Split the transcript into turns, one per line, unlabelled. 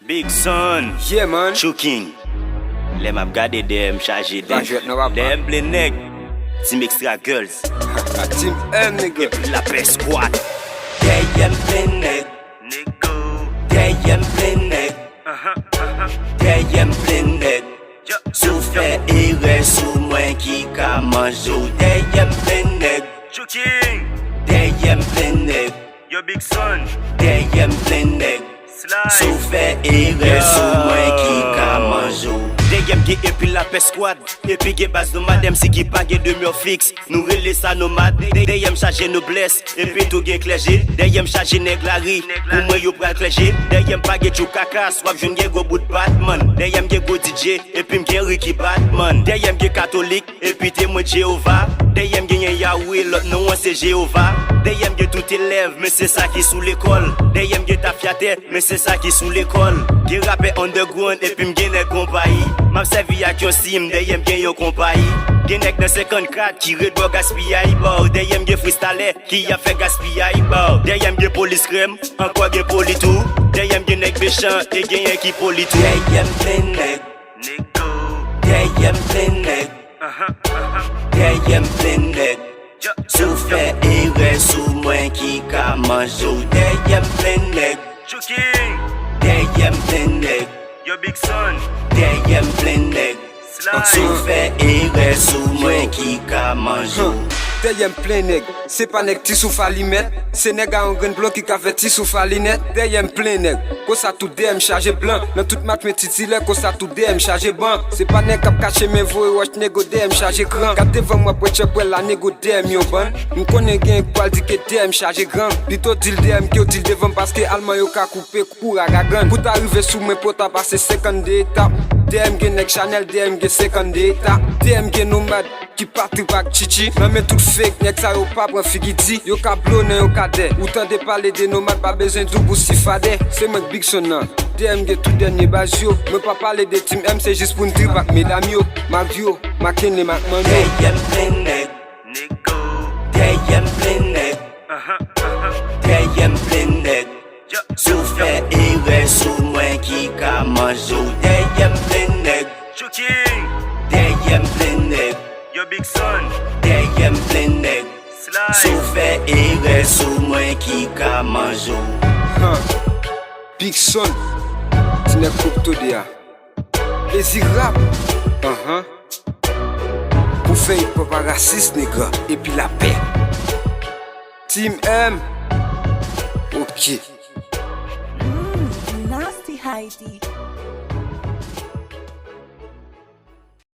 Big Son,
Yeah man.
Choking. Les m'a gardé dem chargé dem.
Pas no va
Dem plein nèg. Team Extra Girls.
Team M nigga.
La paix squad. Dem plein nèg. Dem plein nèg. Dem plein nèg. Sou fè erreur sou mwen ki ka manjou. Dem plein nèg.
Choking,
Dem plein nèg.
yo Big Son,
Dem plein nèg. Sou
Slide,
fè erreur sou mwen ki ka manjou. Deyem ge epi la paix squad. Epi ge bas nomade MC ki pa ge demeure fixe. Nou rele sa nomade. Deyem chaje noblesse. Epi tou gen clergé. Deyem chaje nèg la ri. Ou mwen yo pral clergé. Deyem pa ge chou kakas. Wap joun gen go bout Batman. Deyem ge go DJ. Epi m gen Ricky Batman. Deyem ge katolik. Epi témoin Jéhovah. Deyem gen Yahweh. Lot nou an se Jéhovah. Deyem ge tout élève. Mais c'est ça qui sous l'école. Deyem ge ta fiate. Mais c'est ça qui sous l'école. Ge rappé underground. Epi m gen nèg compagnie. M'a servi ak yo sim, deyem gen yo compagnie. Gen nèg nan 54 ki red bo gaspillay bo. Deyem gen freestyle ki a fait gaspillay bo. Deyem gen police crème, encore gen poli tout. Deyem gen nèg méchant et gen yon ki poli tout. Deyem plein nèg,
nigga,
deyem plein nèg. Deyem plein nèg. Sou fè erreur sou mwen ki ka manjou. Deyem plein nèg,
Choking,
deyem plein nèg.
yo Big Son,
Deyem plein nèg. Sou
Slide,
fè erreur sou mwen ki ka manjou.
Deyem plein nèg, c'est pas nèg ti sou falimet. C'est nèg a un grain blanc qui ka fait ti sou falinet. Deyem plein nèg, ko sa tout DM chargé blanc. Dans toute mat mes titulaires, ko sa tout DM chargé ban. C'est pas nèg k'ap caché mes voix et watch négo DM chargé grand. K'ap devant moi pour check la négo DM yo ban. M'konne gen kwal di ke DM chargé grand. Plutôt dit le DM ki yo dit devant parce que allemand yo ka couper pour à gagan. Pour t'arriver sous mes potes à passer 50 étapes. DM gen nèg Chanel, DM gen 50 étapes. DM gen nomade qui parti pak chichi. Non mais tout fake, nèg sa yo pa pran figiti. Yo ka blone, yo ka de. Ou tan de parler de nomades, pas besoin d'oubou si fade. C'est moi Big Son nan. DM gen tout dernier baz yo. Me pas parler de Team M, c'est juste pour n'dire pak mesdames yo. Ma vio, ma kene, ma mano.
Deyem plein nèg,
nigga,
deyem plein nèg. Deyem plein nèg. Sou fè erreur sou mwen ki ka manjou. Deyem plein nèg,
Choking,
deyem plein nèg.
yo Big Son,
Deyem plein nèg. Sou
Slide,
fè erreur sou mwen ki ka manjou.
Big Son, ti nèg crypto de ya. Lazy rap. Pour faire hip hop raciste nègre. Et puis la paix. Team M. Ok.
Nasty Heidi.